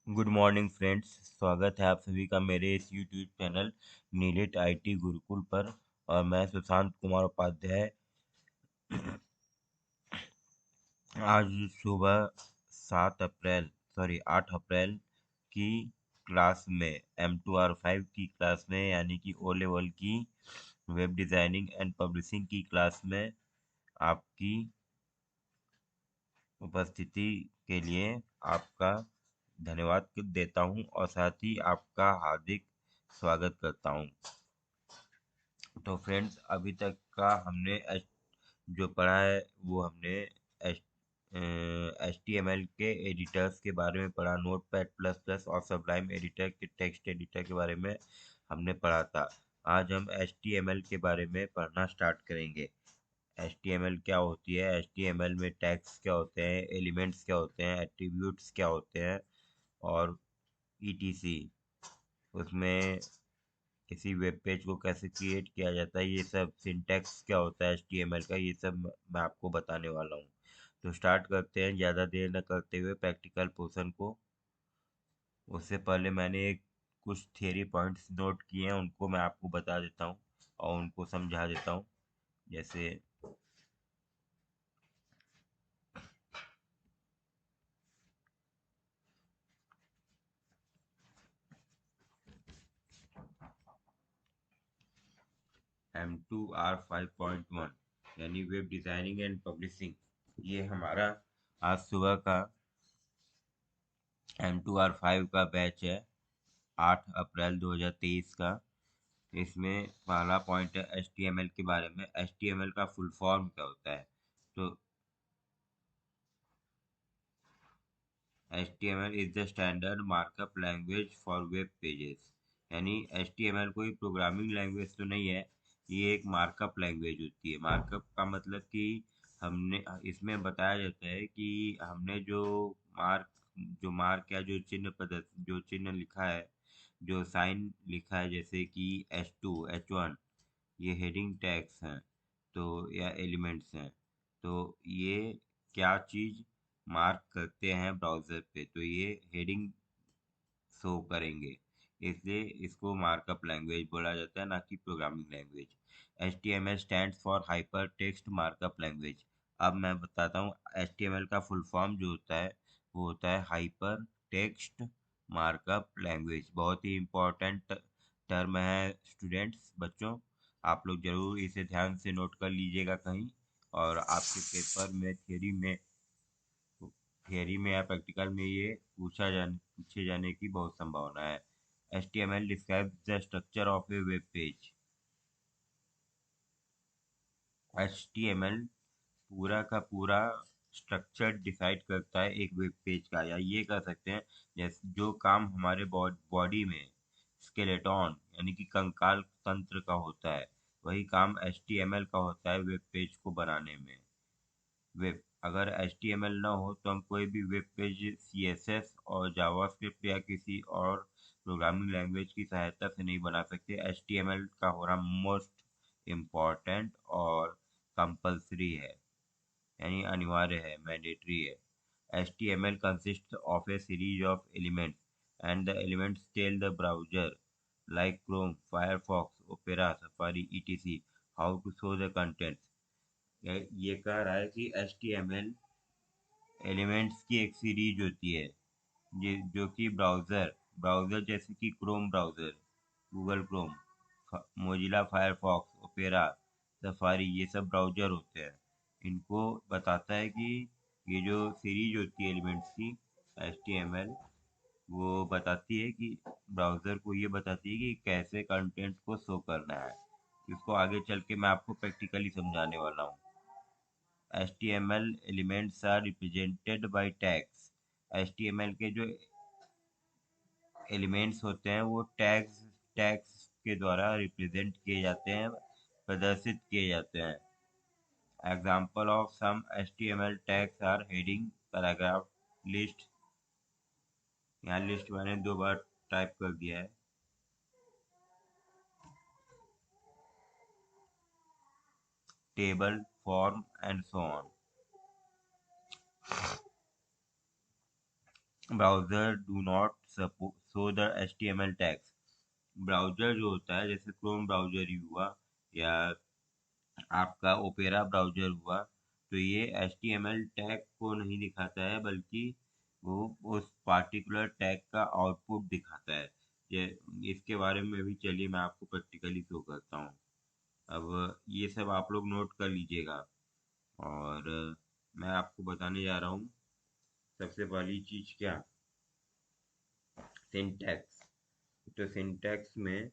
Good morning friends. स्वागत है आप सभी का मेरे इस YouTube channel NIELIT IT Gurukul पर। और मैं सुशांत कुमार उपाध्याय आज सुबह 8 अप्रैल की क्लास में M2R5 की क्लास में यानी कि ओ लेवल की वेब डिज़ाइनिंग एंड पब्लिशिंग की क्लास में आपकी उपस्थिति के लिए आपका धन्यवाद देता हूं और साथ ही आपका हार्दिक स्वागत करता हूं। तो फ्रेंड्स, अभी तक का हमने जो पढ़ा है वो हमने HTML के एडिटर्स के बारे में पढ़ा। नोटपैड प्लस प्लस और सबलाइम एडिटर के टेक्स्ट एडिटर के बारे में हमने पढ़ा था। आज हम HTML के बारे में पढ़ना स्टार्ट करेंगे। HTML क्या होती है, HTML में टैग्स क्या होते हैं, एलिमेंट्स क्या होते हैं, एट्रीब्यूट्स क्या होते हैं और ETC उसमें किसी वेब पेज को कैसे क्रिएट किया जाता है, ये सब सिंटैक्स क्या होता है HTML का, ये सब मैं आपको बताने वाला हूँ। तो स्टार्ट करते हैं ज़्यादा देर न करते हुए प्रैक्टिकल पोर्शन को। उससे पहले मैंने कुछ थियरी पॉइंट्स नोट किए हैं, उनको मैं आपको बता देता हूँ और उनको समझा देता हूँ। जैसे M2R5.1 यानी वेब डिज़ाइनिंग एंड पब्लिशिंग, ये हमारा आज सुबह का M2R5 का बैच है, 8 अप्रैल 2023 का। इसमें पहला पॉइंट है HTML के बारे में। HTML का फुल फॉर्म क्या होता है? तो HTML is the standard markup language for web pages. यानी HTML कोई प्रोग्रामिंग लैंग्वेज तो नहीं है, ये एक मार्कअप लैंग्वेज होती है। मार्कअप का मतलब कि हमने इसमें बताया जाता है कि हमने मार्क जो मार्क या जो चिन्ह लिखा है, जो साइन लिखा है, जैसे कि H2 H1, ये हेडिंग टैग्स हैं तो या एलिमेंट्स हैं। तो ये क्या चीज़ मार्क करते हैं ब्राउज़र पे, तो ये हेडिंग शो करेंगे। इसलिए इसको मार्कअप लैंग्वेज बोला जाता है, ना कि programming language. HTML stands for hyper text markup language. अब मैं बताता हूँ HTML का फुल फॉर्म जो होता है वो होता है हाइपर टेक्स्ट मार्कअप लैंग्वेज। बहुत ही इम्पोर्टेंट टर्म है स्टूडेंट्स, बच्चों। आप लोग जरूर इसे ध्यान से नोट कर लीजिएगा कहीं, और आपके पेपर में थियरी में या प्रैक्टिकल में ये पूछे जाने की बहुत संभावना है। HTML describes the structure of a web page। HTML पूरा का पूरा स्ट्रक्चर डिसाइड करता है एक वेब पेज का, या ये कह सकते हैं जैसे जो काम हमारे बॉडी में स्केलेटॉन यानी कि कंकाल तंत्र का होता है, वही काम HTML का होता है वेब पेज को बनाने में। वेब अगर HTML ना हो तो हम कोई भी वेब पेज CSS और जावास्क्रिप्ट या किसी और प्रोग्रामिंग लैंग्वेज की सहायता से नहीं बना सकते। HTML का होना मोस्ट इम्पॉर्टेंट और कंपल्सरी है, यानी अनिवार्य है, मैंडेटरी है। HTML consists of a series of elements, and the elements tell the browser like Chrome, Firefox, Opera, Safari, etc. how to show the contents। ये कह रहा है कि HTML एलिमेंट्स की एक सीरीज होती है, जो कि ब्राउज़र ब्राउज़र जैसे कि Chrome browser, Google Chrome, Mozilla Firefox, opera, safari, ये सब ब्राउज़र होते हैं। इनको बताता है कि ये जो सीरीज होती है एलिमेंट्स की, HTML, वो बताती है कि ब्राउज़र को ये बताती है कि कैसे कंटेंट को शो करना है। इसको आगे चल के मैं आपको प्रैक्टिकली समझाने वाला हूँ। HTML elements are represented by tags। HTML के जो एलिमेंट्स होते हैं वो टैग्स के द्वारा रिप्रेजेंट किए जाते हैं, प्रदर्शित किए जाते हैं। Example of some HTML tags are heading, paragraph, list. यहाँ लिस्ट मैंने 2 बार टाइप कर दिया है। Table, form and so on. Browser do not show the HTML tags. Browser जो होता है, जैसे क्रोम ब्राउजर ही हुआ या आपका ओपेरा ब्राउजर हुआ, तो ये HTML टैग को नहीं दिखाता है, बल्कि वो उस पार्टिकुलर टैग का आउटपुट दिखाता है। ये इसके बारे में भी चलिए मैं आपको प्रैक्टिकली शो करता हूँ। अब ये सब आप लोग नोट कर लीजिएगा, और मैं आपको बताने जा रहा हूँ सबसे पहली चीज क्या, सिंटैक्स। तो सिंटैक्स में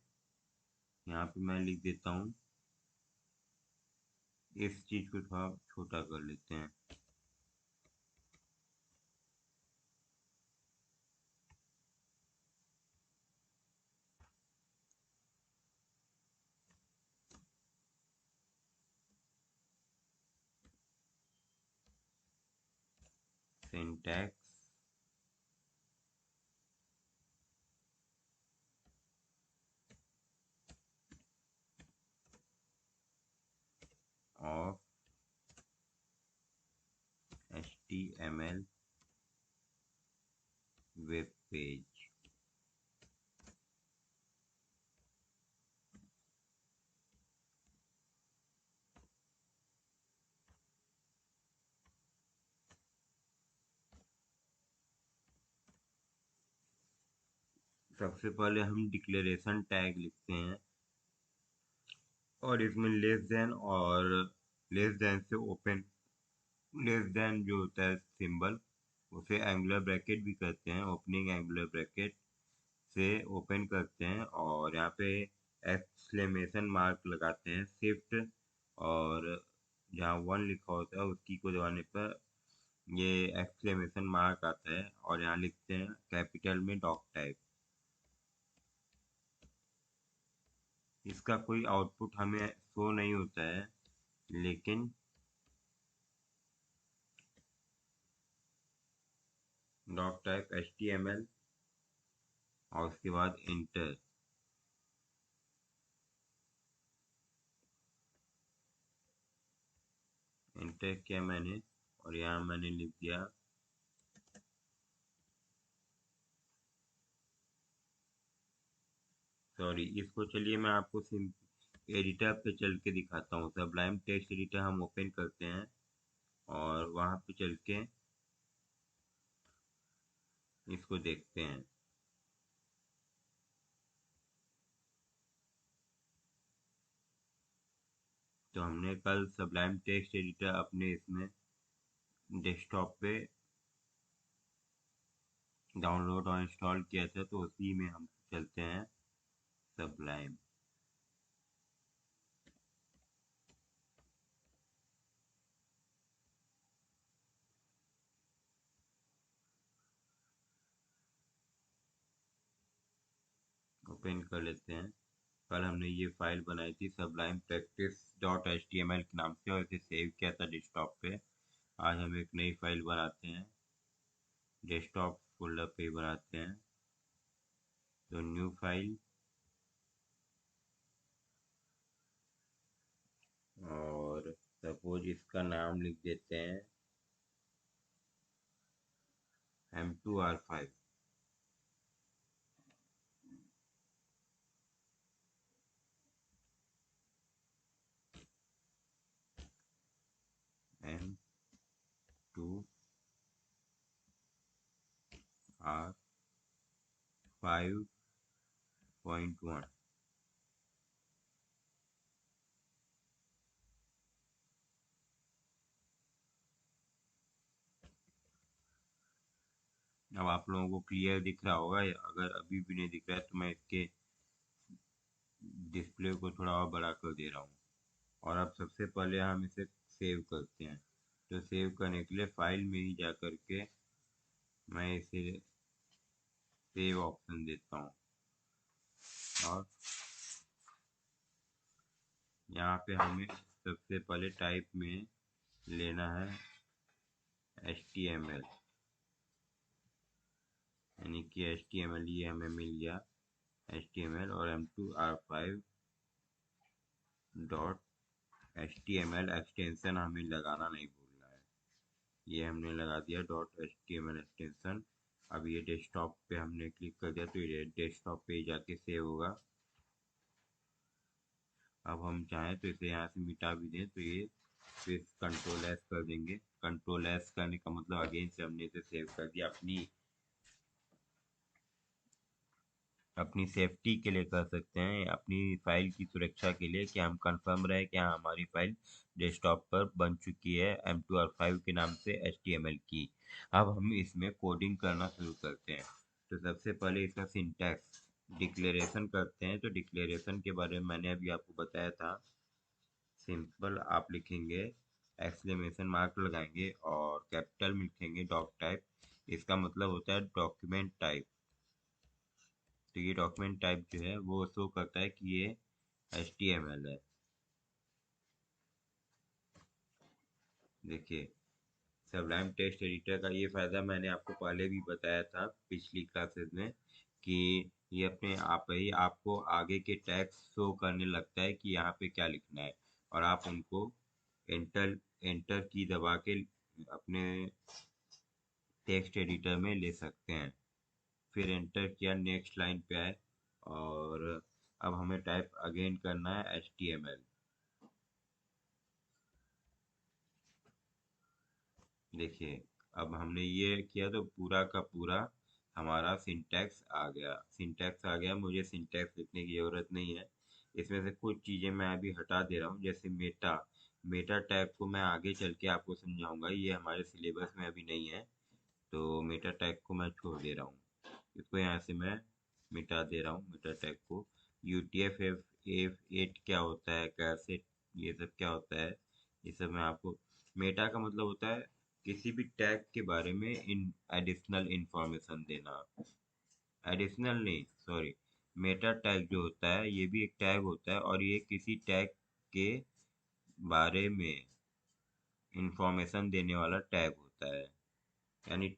यहाँ पे मैं लिख देता हूँ, इस चीज को थोड़ा छोटा कर लेते हैं। Syntax of HTML web page. सबसे पहले हम डिक्लेरेशन टैग लिखते हैं, और इसमें लेस देन, और लेस देन से ओपन, लेस देन जो होता है सिंबल, उसे एंगुलर ब्रैकेट भी कहते हैं, ओपनिंग एंगुलर ब्रैकेट से ओपन करते हैं, और यहाँ पे एक्सक्लेमेशन मार्क लगाते हैं, शिफ्ट, और जहाँ वन लिखा होता है उसकी को दबाने पर ये एक्सक्लेमेशन मार्क आता है, और यहाँ लिखते हैं कैपिटल में डॉक टाइप। इसका कोई आउटपुट हमें शो नहीं होता है, लेकिन डॉक टाइप HTML, और उसके बाद इंटर। इंटर किया मैंने, और यहाँ मैंने लिख दिया, सॉरी, इसको चलिए मैं आपको एडिटर पे चल के दिखाता हूँ। सबलाइम टेक्स्ट एडिटर हम ओपन करते हैं, और वहाँ पे चल के इसको देखते हैं। तो हमने कल सबलाइम टेक्स्ट एडिटर अपने इसमें डेस्कटॉप पे डाउनलोड और इंस्टॉल किया था, तो उसी में हम चलते हैं सबलाइम। ओपन कर लेते हैं। कल हमने ये फाइल बनाई थी सबलाइम प्रैक्टिस .html के नाम से, और इसे सेव किया था डेस्कटॉप पे। आज हम एक नई फाइल बनाते हैं, डेस्कटॉप फोल्डर पे ही बनाते हैं। तो न्यू फाइल, और सपोज इसका नाम लिख देते हैं M2R5। M2R5.1। अब आप लोगों को क्लियर दिख रहा होगा, या अगर अभी भी नहीं दिख रहा है तो मैं इसके डिस्प्ले को थोड़ा और बड़ा कर दे रहा हूँ। और अब सबसे पहले हम इसे सेव करते हैं। तो सेव करने के लिए फाइल में ही जा करके मैं इसे सेव ऑप्शन देता हूँ, और यहाँ पे हमें सबसे पहले टाइप में लेना है HTML, यानी कि HTML ये हमें मिल गया, HTML, और M2R5 डॉट HTML एक्सटेंशन हमें लगाना नहीं भूलना है। ये हमने लगा दिया डॉट HTML एक्सटेंशन। अब ये डेस्कटॉप पे हमने क्लिक कर दिया तो ये डेस्कटॉप पे जाके सेव होगा। अब हम चाहें तो इसे यहाँ से मिटा भी दें तो ये फिर कंट्रोल एस कर देंगे। कंट्रोल एस करने का मतलब अगेन से हमने इसे सेव कर दिया, अपनी सेफ्टी के लिए कर सकते हैं, अपनी फाइल की सुरक्षा के लिए कि हम कंफर्म रहे कि हाँ हमारी फाइल डेस्कटॉप पर बन चुकी है M2R5 के नाम से HTML की। अब हम इसमें कोडिंग करना शुरू करते हैं। तो सबसे पहले इसका सिंटैक्स डिक्लेरेशन करते हैं। तो डिक्लेरेशन के बारे में मैंने अभी आपको बताया था। सिंपल आप लिखेंगे, एक्सक्लेमेशन मार्क लगाएंगे और कैपिटल में लिखेंगे डॉक टाइप। इसका मतलब होता है डॉक्यूमेंट टाइप। तो ये डॉक्यूमेंट टाइप जो है वो शो करता है कि ये HTML है। देखिए, सबलाइम टेक्स्ट एडिटर का ये फ़ायदा मैंने आपको पहले भी बताया था पिछली क्लासेस में, कि ये अपने आप ही आपको आगे के टैग्स शो करने लगता है कि यहाँ पे क्या लिखना है, और आप उनको एंटर एंटर की दबा के अपने टेक्स्ट एडिटर में ले सकते हैं। फिर एंटर किया, नेक्स्ट लाइन पे आए और अब हमें टाइप अगेन करना है HTML। देखिए, अब हमने ये किया तो पूरा का पूरा हमारा सिंटैक्स आ गया। सिंटैक्स आ गया, मुझे सिंटैक्स लिखने की ज़रूरत नहीं है। इसमें से कुछ चीज़ें मैं अभी हटा दे रहा हूँ, जैसे मेटा। मेटा टैग को मैं आगे चल के आपको समझाऊंगा, ये हमारे सिलेबस में अभी नहीं है। तो मेटा टैग को मैं छोड़ दे रहा हूँ, इसको यहाँ से मैं मिटा दे रहा हूँ मेटा टैग को। UTF-8 क्या होता है, कैसे, ये सब क्या होता है, ये सब मैं आपको। मेटा का मतलब होता है किसी भी टैग के बारे में इन एडिशनल इंफॉर्मेशन देना। एडिशनल नहीं, सॉरी, मेटा टैग जो होता है ये भी एक टैग होता है, और ये किसी टैग के बारे में इंफॉर्मेशन देने वाला टैग होता है। यानी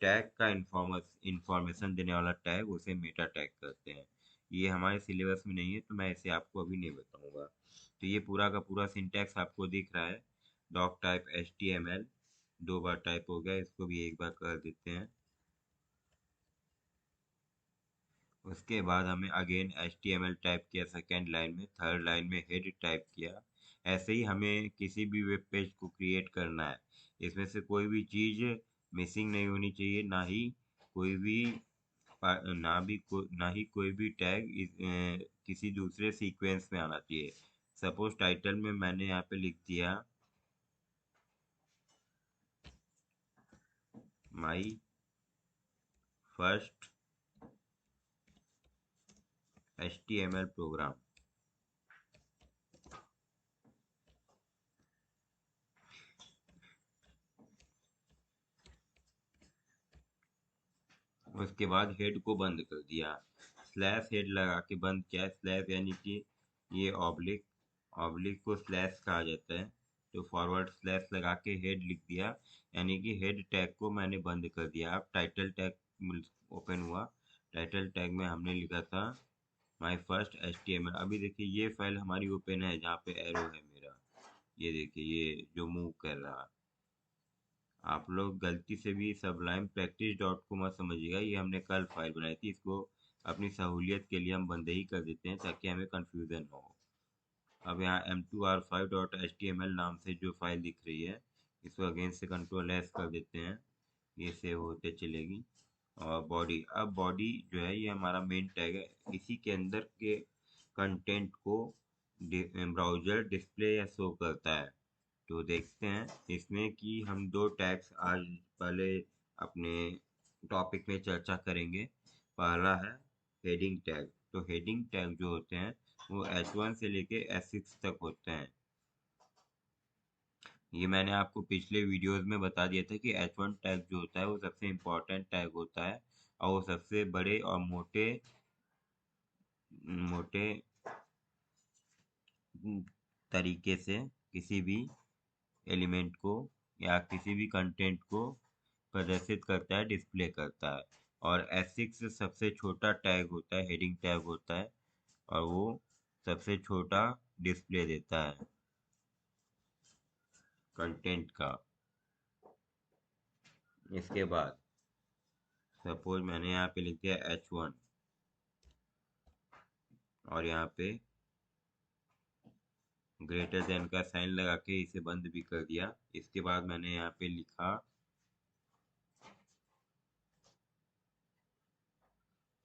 टैग का इंफॉर्मेशन देने वाला टैग उसे मेटा टैग कहते हैं। ये हमारे सिलेबस में नहीं है तो मैं इसे आपको अभी नहीं बताऊंगा। तो ये पूरा का पूरा सिंटैक्स आपको दिख रहा है। डॉक टाइप HTML, दो बार टाइप हो गया, इसको भी एक बार कर देते हैं। उसके बाद हमें अगेन HTML टाइप किया सेकेंड लाइन में, थर्ड लाइन में हेड टाइप किया। ऐसे ही हमें किसी भी वेब पेज को क्रिएट करना है, इसमें से कोई भी चीज़ मिसिंग नहीं होनी चाहिए, कोई भी ना ही कोई भी टैग किसी दूसरे सीक्वेंस में आना चाहिए। सपोज टाइटल में मैंने यहाँ पे लिख दिया माई फर्स्ट HTML प्रोग्राम। उसके बाद हेड को बंद कर दिया, स्लैश हेड लगा के बंद किया। स्लैश यानी कि ये ऑब्लिक, ऑब्लिक को स्लैश कहा जाता है। तो फॉरवर्ड स्लैश लगा के हेड लिख दिया, यानी कि हेड टैग को मैंने बंद कर दिया। अब टाइटल टैग ओपन हुआ। टाइटल टैग में हमने लिखा था माई फर्स्ट HTML। अभी देखिए ये फाइल हमारी ओपन है जहाँ पे एरो है मेरा, ये देखिए ये जो मूव कर रहा। आप लोग गलती से भी सबलाइन प्रैक्टिस डॉट को मत समझिएगा, ये हमने कल फाइल बनाई थी, इसको अपनी सहूलियत के लिए हम बंद ही कर देते हैं ताकि हमें कंफ्यूजन ना हो। अब यहाँ M2R5.html नाम से जो फाइल दिख रही है, इसको अगेन से कंट्रोल एस कर देते हैं, ये सेव होते चलेगी। और बॉडी, अब बॉडी जो है ये हमारा मेन टैग है, इसी के अंदर के कंटेंट को ब्राउज़र डिस्प्ले या शो करता है। तो देखते हैं इसमें कि हम दो टैग्स आज पहले अपने टॉपिक में चर्चा करेंगे। पहला है हेडिंग टैग। तो हेडिंग टैग जो होते हैं वो H1 से लेके H6 तक होते हैं। ये मैंने आपको पिछले वीडियोस में बता दिया था कि H1 टैग जो होता है वो सबसे इम्पोर्टेंट टैग होता है, और वो सबसे बड़े और मोटे मोटे तरीके से किसी भी एलिमेंट को या किसी भी कंटेंट को प्रदर्शित करता है, डिस्प्ले करता है। और S6 सबसे छोटा टैग होता है, हेडिंग टैग होता है, और वो सबसे छोटा डिस्प्ले देता है कंटेंट का। इसके बाद सपोज मैंने यहाँ पे लिख दिया H1 और यहाँ पे ग्रेटर देन का साइन लगा के इसे बंद भी कर दिया। इसके बाद मैंने यहाँ पे लिखा,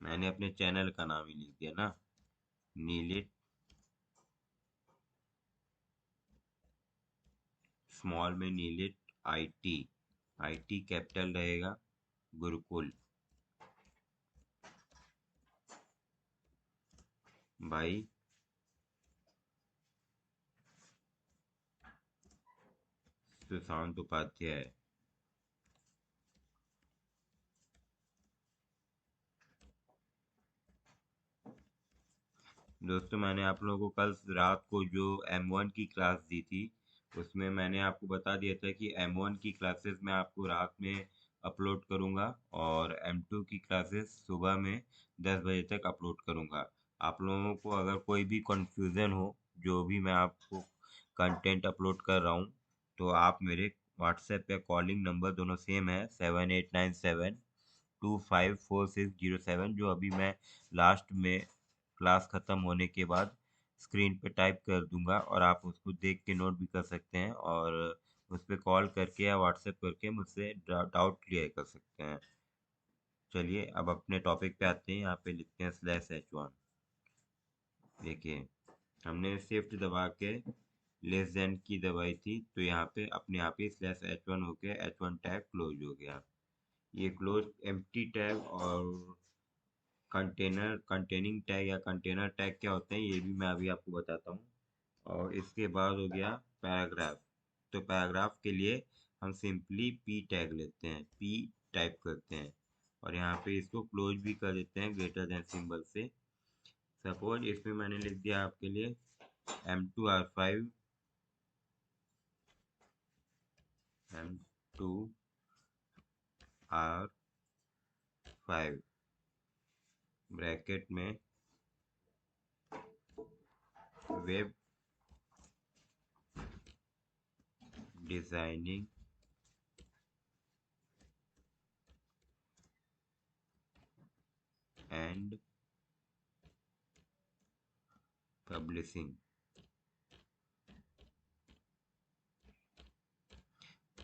मैंने अपने चैनल का नाम ही लिख दिया ना, नीलिट, स्मॉल में नीलिट IT, IT कैपिटल रहेगा, गुरुकुल भाई सुशांत उपाध्याय। दोस्तों मैंने आप लोगों को कल रात को जो M1 की क्लास दी थी उसमें मैंने आपको बता दिया था कि M1 की क्लासेस मैं आपको रात में अपलोड करूंगा और M2 की क्लासेस सुबह में 10 बजे तक अपलोड करूंगा। आप लोगों को अगर कोई भी कंफ्यूजन हो, जो भी मैं आपको कंटेंट अपलोड कर रहा हूँ, तो आप मेरे व्हाट्सएप पे, कॉलिंग नंबर दोनों सेम है 7897254607, जो अभी मैं लास्ट में क्लास ख़त्म होने के बाद स्क्रीन पे टाइप कर दूंगा और आप उसको देख के नोट भी कर सकते हैं और उस पर कॉल करके या व्हाट्सएप करके मुझसे डाउट क्लियर कर सकते हैं। चलिए अब अपने टॉपिक पे आते हैं। यहाँ पे लिखते हैं /H1। देखिए हमने शिफ्ट दबा के लेस देन की दबाई थी तो यहाँ पे अपने आप ही /H1 होके H1 टैग क्लोज हो गया। ये क्लोज एम्प्टी टैग और कंटेनर कंटेनिंग टैग या कंटेनर टैग क्या होते हैं ये भी मैं अभी आपको बताता हूँ। और इसके बाद हो गया पैराग्राफ। तो पैराग्राफ के लिए हम सिंपली पी टैग लेते हैं, पी टाइप करते हैं और यहाँ पे इसको क्लोज भी कर देते हैं ग्रेटर देन सिंबल से। सपोज इसमें मैंने लिख दिया आपके लिए M2R5, M2R5 ब्रैकेट में वेब डिजाइनिंग एंड पब्लिशिंग।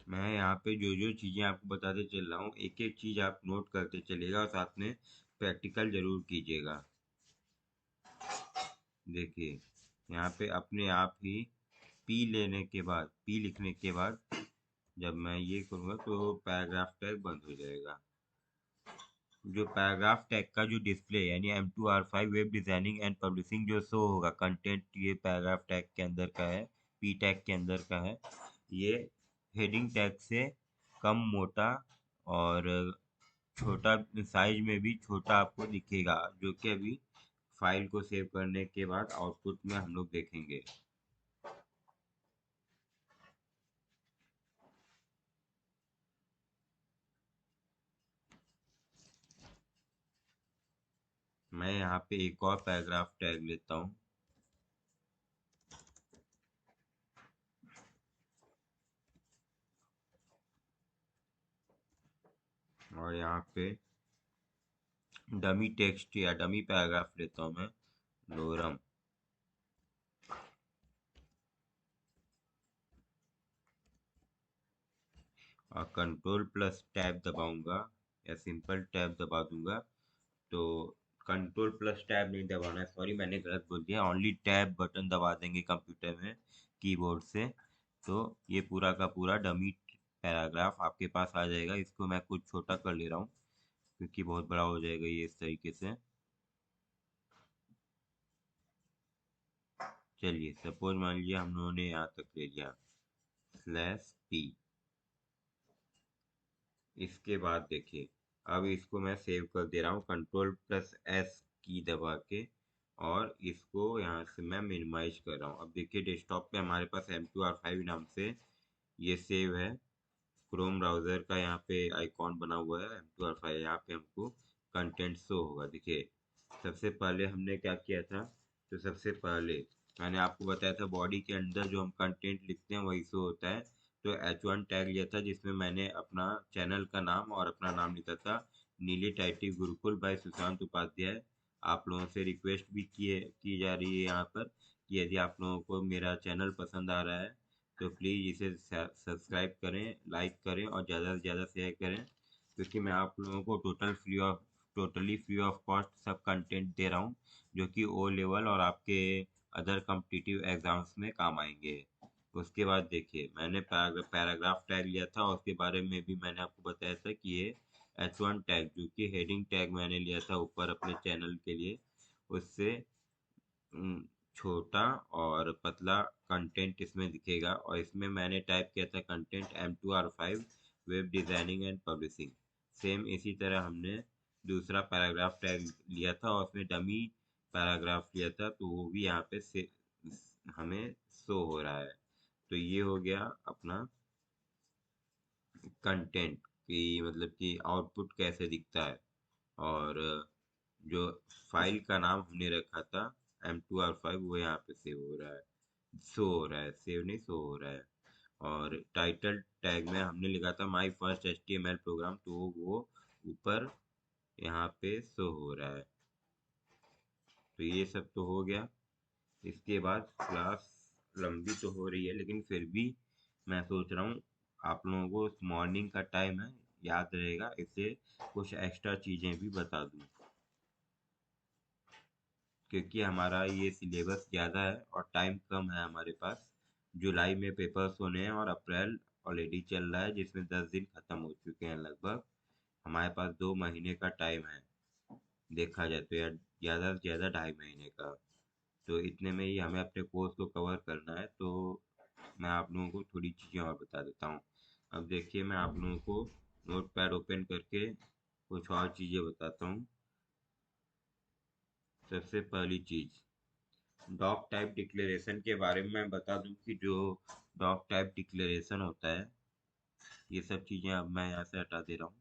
मैं यहाँ पे जो जो चीज़ें आपको बताते चल रहा हूँ एक एक चीज़ आप नोट करते चलिएगा और साथ में प्रैक्टिकल जरूर कीजिएगा। देखिए यहाँ पे अपने आप ही पी लेने के बाद, पी लिखने के बाद जब मैं ये करूँगा तो पैराग्राफ टैग बंद हो जाएगा। जो पैराग्राफ टैग का जो डिस्प्ले यानी M2R5 web designing and publishing जो शो होगा कंटेंट, ये पैराग्राफ टैग के अंदर का है, पी टैग के अंदर का है। ये हेडिंग टैग से कम मोटा और छोटा, साइज में भी छोटा आपको दिखेगा, जो कि अभी फाइल को सेव करने के बाद आउटपुट में हम लोग देखेंगे। मैं यहाँ पे एक और पैराग्राफ टैग लेता हूँ और यहाँ पे डमी टेक्स्ट या डमी पैराग्राफ लेता हूँ मैं, लोरम। और कंट्रोल प्लस टैब दबाऊंगा या सिंपल टैब दबा दूंगा। तो कंट्रोल प्लस टैब नहीं दबाना है, सॉरी मैंने गलत बोल दिया, ओनली टैब बटन दबा देंगे कंप्यूटर में कीबोर्ड से। तो ये पूरा का पूरा डमी पैराग्राफ आपके पास आ जाएगा। इसको मैं कुछ छोटा कर ले रहा हूँ क्योंकि बहुत बड़ा हो जाएगा ये इस तरीके से। चलिए सपोज मान लिया हम लोगों ने यहाँ तक ले लिया /P। इसके बाद देखिए अब इसको मैं सेव कर दे रहा हूँ कंट्रोल प्लस S की दबा के और इसको यहाँ से मैं मिनिमाइज कर रहा हूँ। अब देखिए डेस्कटॉप पे हमारे पास M2R5 नाम से ये सेव है, क्रोम ब्राउजर का यहाँ पे आइकॉन बना हुआ है M2R5, यहाँ पे हमको कंटेंट शो होगा। देखिए सबसे पहले हमने क्या किया था, तो सबसे पहले मैंने आपको बताया था बॉडी के अंदर जो हम कंटेंट लिखते हैं वही शो होता है। तो H1 टैग लिया था जिसमें मैंने अपना चैनल का नाम और अपना नाम लिखा था नीली टाइटी गुरुकुल बाय सुशांत उपाध्याय। आप लोगों से रिक्वेस्ट भी की जा रही है यहाँ पर कि यदि आप लोगों को मेरा चैनल पसंद आ रहा है तो प्लीज़ इसे सब्सक्राइब करें, लाइक करें और ज़्यादा से ज़्यादा शेयर करें, क्योंकि मैं आप लोगों को टोटली फ्री ऑफ कॉस्ट सब कंटेंट दे रहा हूँ जो कि ओ लेवल और आपके अदर कॉम्पिटिटिव एग्जाम्स में काम आएंगे। उसके बाद देखिए, मैंने पैराग्राफ टैग लिया था और उसके बारे में भी मैंने आपको बताया था कि ये H1 टैग जो कि हेडिंग टैग मैंने लिया था ऊपर अपने चैनल के लिए, उससे उम, छोटा और पतला कंटेंट इसमें दिखेगा। और इसमें मैंने टाइप किया था content M2R5 web designing and publishing. Same इसी तरह हमने दूसरा पैराग्राफ टैग लिया था और उसमें डमी पैराग्राफ लिया था, तो वो भी यहाँ पे से हमें शो हो रहा है। तो ये हो गया अपना कंटेंट कि मतलब कि आउटपुट कैसे दिखता है। और जो फाइल का नाम हमने रखा था M2R5 वो यहाँ पे सेव हो रहा है, शो हो रहा है, सेव नहीं शो हो रहा है। और टाइटल टैग में हमने लिखा था माई फर्स्ट HTML प्रोग्राम, तो वो ऊपर यहाँ पे शो हो रहा है। तो ये सब तो हो गया। इसके बाद क्लास लंबी तो हो रही है लेकिन फिर भी मैं सोच रहा हूँ आप लोगों को मॉर्निंग का टाइम है, याद रहेगा, इससे कुछ एक्स्ट्रा चीज़ें भी बता दूँ, क्योंकि हमारा ये सिलेबस ज़्यादा है और टाइम कम है हमारे पास। जुलाई में पेपर्स होने हैं और अप्रैल ऑलरेडी चल रहा है जिसमें 10 दिन ख़त्म हो चुके हैं लगभग। हमारे पास 2 महीने का टाइम है, देखा जाए तो, या ज़्यादा से ज़्यादा 2.5 महीने का। तो इतने में ही हमें अपने कोर्स को कवर करना है। तो मैं आप लोगों को थोड़ी चीज़ें और बता देता हूँ। अब देखिए, मैं आप लोगों को नोट पैड ओपन करके कुछ और चीज़ें बताता हूँ। सबसे पहली चीज़, डॉक टाइप डिक्लेरेशन के बारे में मैं बता दूं कि जो डॉक टाइप डिक्लेरेशन होता है, ये सब चीज़ें अब मैं यहाँ से हटा दे रहा हूँ।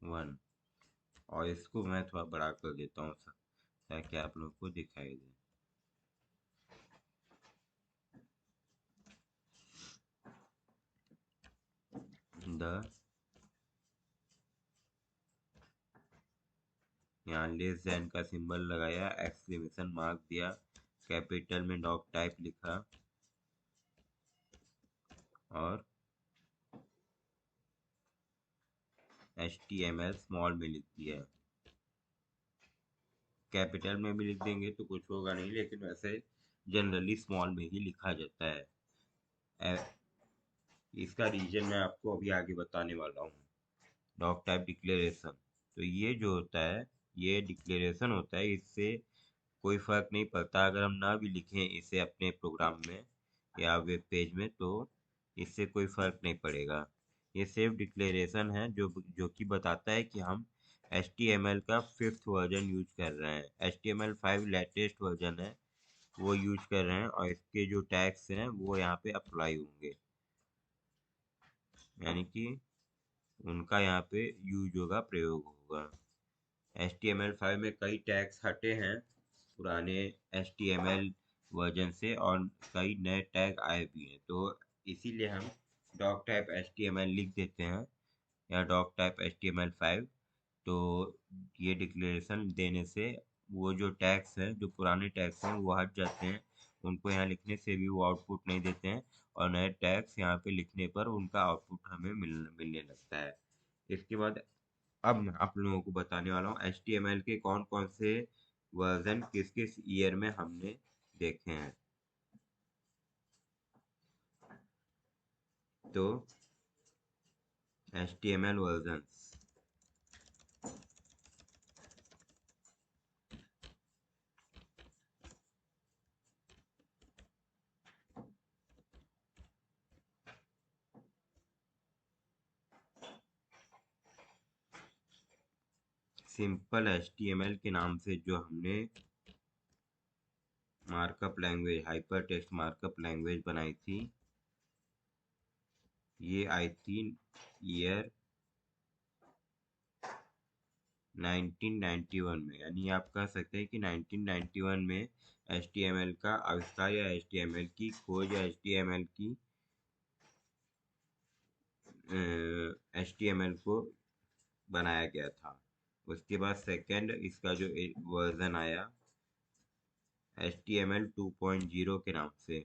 1, और इसको मैं थोड़ा बड़ा कर देता हूँ ताकि आप लोगों को दिखाई दे। द, यहाँ लेस देन का सिंबल लगाया, एक्सक्लेमेशन मार्क दिया, कैपिटल में डॉक टाइप लिखा और HTML स्मॉल में लिख दिया। कैपिटल में भी लिख देंगे तो कुछ होगा नहीं, लेकिन वैसे जनरली स्मॉल में ही लिखा जाता है। इसका रीजन मैं आपको अभी आगे बताने वाला हूँ। डॉक टाइप डिक्लेरेशन, तो ये जो होता है, ये डिक्लेरेशन होता है, इससे कोई फर्क नहीं पड़ता अगर हम ना भी लिखें इसे अपने प्रोग्राम में या वेब पेज में, तो इससे कोई फर्क नहीं पड़ेगा। ये सिर्फ डिक्लेरेशन है जो जो कि बताता है कि हम HTML का 5th वर्जन यूज कर रहे हैं। HTML5 लेटेस्ट वर्जन है, वो यूज कर रहे हैं और इसके जो टैग्स हैं वो यहाँ पे अप्लाई होंगे, यानी कि उनका यहाँ पे यूज होगा, प्रयोग होगा। HTML5 में कई टैग्स हटे हैं पुराने HTML वर्जन से और कई नए टैग आए भी हैं, तो इसीलिए हम डॉक टाइप HTML लिख देते हैं या डॉक टाइप HTML5। तो ये डिक्लेरेशन देने से वो जो टैग्स हैं, जो पुराने टैग्स हैं, वो हट जाते हैं। उनको यहाँ लिखने से भी वो आउटपुट नहीं देते हैं और नए टैग्स यहाँ पे लिखने पर उनका आउटपुट हमें मिलने लगता है। इसके बाद अब मैं आप लोगों को बताने वाला हूँ HTML के कौन कौन से वर्जन किस किस ईयर में हमने देखे हैं। तो HTML वर्जन्स, सिंपल HTML के नाम से जो हमने markup language, hyper text markup language बनाई थी। ये आई थी ईयर 1991 में, यानी आप कह सकते हैं कि 1991 में HTML का आविष्कार या HTML की खोज या HTML की HTML को बनाया गया था। उसके बाद सेकंड इसका जो वर्जन आया HTML 2.0 के नाम से।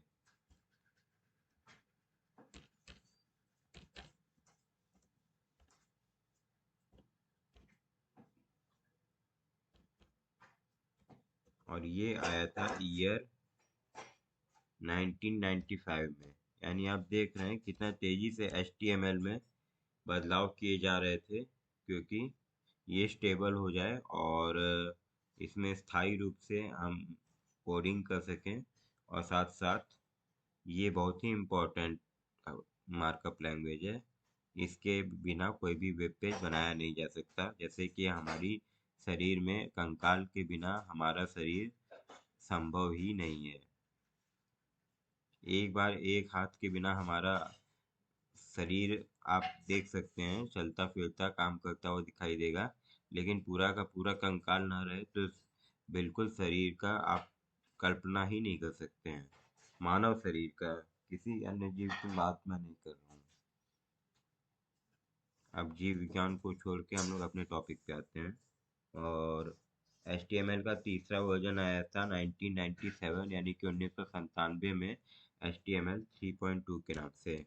और ये आया था ईयर 1995 में। यानी आप देख रहे हैं कितना तेजी से HTML में बदलाव किए जा रहे थे, क्योंकि ये स्टेबल हो जाए और इसमें स्थायी रूप से हम कोडिंग कर सकें। और साथ साथ ये बहुत ही इम्पोर्टेंट मार्कअप लैंग्वेज है। इसके बिना कोई भी वेब पेज बनाया नहीं जा सकता। जैसे कि हमारी शरीर में कंकाल के बिना हमारा शरीर संभव ही नहीं है। एक बार एक हाथ के बिना हमारा शरीर आप देख सकते हैं चलता फिरता काम करता हुआ दिखाई देगा, लेकिन पूरा का पूरा कंकाल ना रहे तो बिल्कुल शरीर का आप कल्पना ही नहीं कर सकते हैं। मानव शरीर का, किसी अन्य जीव की बात मैं नहीं कर रहा हूँ। अब जीव विज्ञान को छोड़ के हम लोग अपने टॉपिक पे आते हैं। और HTML का तीसरा वर्जन आया था 1997, यानी कि 1997 में HTML 3.2 के नाम से।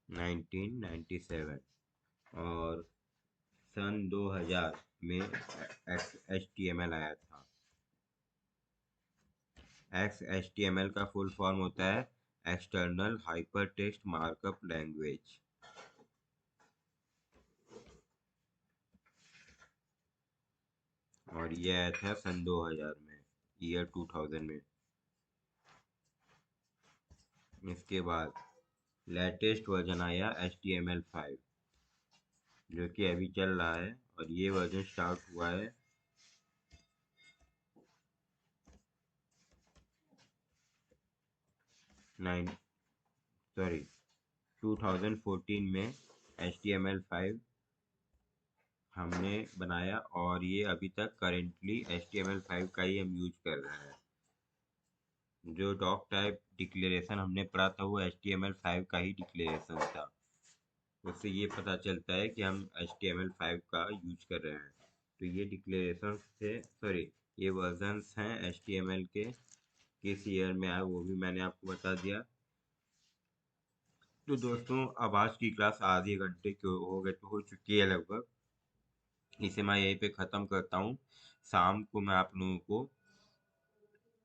1997। और सन 2000 में HTML आया था। HTML का फुल फॉर्म होता है external hyper text markup language. और ये आया था सन 2000 में, ईयर 2000 में। इसके बाद लेटेस्ट वर्जन आया HTML5, जो कि अभी चल रहा है। और ये वर्जन स्टार्ट हुआ है 2014 में। HTML5 हमने बनाया और ये अभी तक करेंटली HTML5 का ही हम यूज कर रहे हैं। जो डॉक टाइप डिक्लेरेशन हमने पढ़ा था वो HTML5 का ही डिक्लेरेशन था। उससे ये पता चलता है कि हम HTML5 का यूज कर रहे हैं। तो ये डिक्लेरेशन थे, सॉरी, ये वर्जन्स हैं HTML के, किस ईयर में आया वो भी मैंने आपको बता दिया। तो दोस्तों, अब आज की क्लास आधे घंटे की हो गए, तो हो चुकी है लगभग। इसे मैं यहीं पे ख़त्म करता हूँ। शाम को मैं आप लोगों को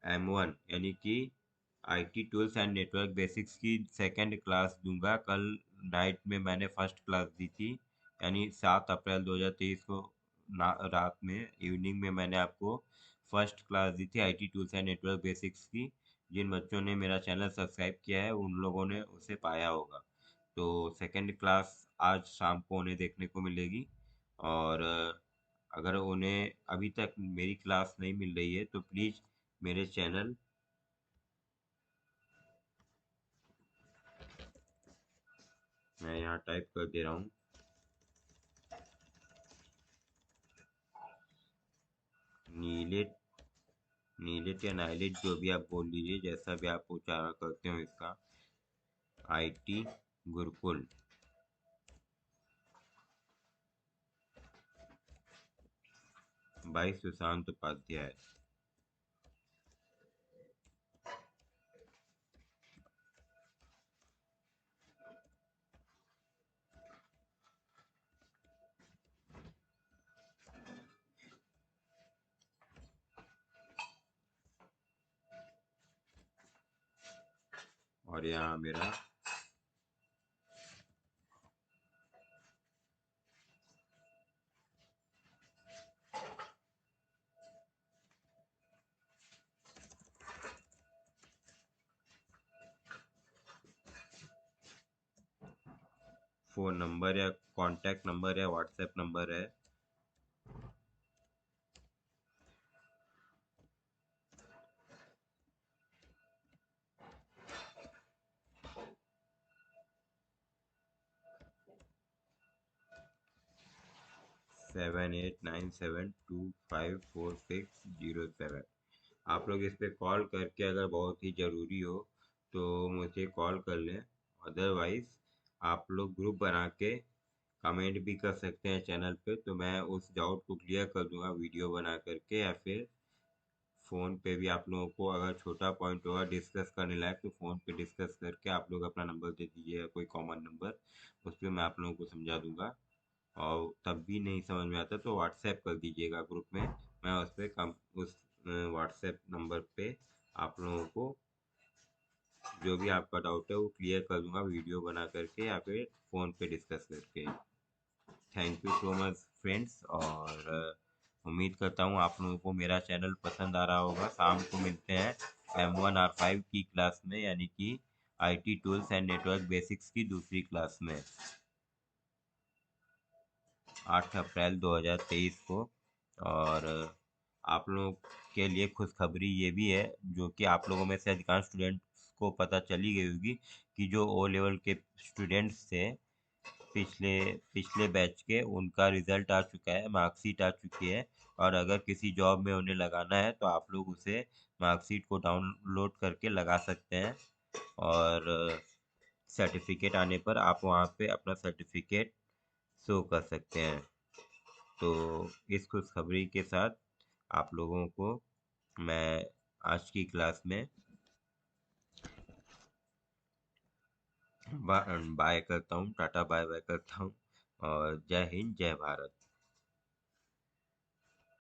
M1 यानी कि IT tools and network basics की सेकंड क्लास दूंगा। कल नाइट में मैंने फर्स्ट क्लास दी थी, यानी 7 अप्रैल 2023 को रात में इवनिंग में मैंने आपको फर्स्ट क्लास दी थी IT tools and network basics की। जिन बच्चों ने मेरा चैनल सब्सक्राइब किया है उन लोगों ने उसे पाया होगा। तो सेकंड क्लास आज शाम को उन्हें देखने को मिलेगी। और अगर उन्हें अभी तक मेरी क्लास नहीं मिल रही है तो प्लीज़ मेरे चैनल, मैं यहाँ टाइप कर दे रहा हूँ, नीलेट, नीलेट या नाइलेट जो भी आप बोल लीजिए, जैसा भी आप उच्चारण करते हो इसका, IT गुरुकुल बाई सुशांत उपाध्याय। और यहाँ मेरा फ़ोन नंबर या कॉन्टैक्ट नंबर या व्हाट्सएप नंबर है। 7897254607। आप लोग इस पे कॉल करके अगर बहुत ही ज़रूरी हो तो मुझे कॉल कर लें। अदरवाइज आप लोग ग्रुप बना के कमेंट भी कर सकते हैं चैनल पे, तो मैं उस डाउट को क्लियर कर दूंगा वीडियो बना करके, या फिर फ़ोन पे भी आप लोगों को अगर छोटा पॉइंट होगा डिस्कस करने लायक तो फ़ोन पे डिस्कस करके आप लोग अपना नंबर दे दीजिएगा, कोई कॉमन नंबर, उस पर मैं आप लोगों को समझा दूंगा। और तब भी नहीं समझ में आता तो व्हाट्सएप कर दीजिएगा ग्रुप में, मैं उस पर कम उस व्हाट्सएप नंबर पे आप लोगों को जो भी आपका डाउट है वो क्लियर कर दूंगा वीडियो बना करके या फिर फ़ोन पे डिस्कस करके। Thank you so much friends, और उम्मीद करता हूँ आप लोगों को मेरा चैनल पसंद आ रहा होगा। शाम को मिलते हैं M1R5 की क्लास में, यानी कि IT tools and network basics की दूसरी क्लास में, 8 अप्रैल 2023 को। और आप लोगों के लिए खुशखबरी ये भी है, जो कि आप लोगों में से अधिकांश स्टूडेंट्स को पता चली गई होगी, कि जो ओ लेवल के स्टूडेंट्स थे पिछले पिछले बैच के, उनका रिजल्ट आ चुका है, मार्कशीट आ चुकी है। और अगर किसी जॉब में उन्हें लगाना है तो आप लोग उसे मार्कशीट को डाउनलोड करके लगा सकते हैं। और सर्टिफिकेट आने पर आप वहाँ पे अपना सर्टिफिकेट शो कर सकते हैं। तो इस खुशखबरी के साथ आप लोगों को मैं आज की क्लास में बाय करता हूँ, टाटा बाय बाय करता हूँ, और जय हिंद जय भारत।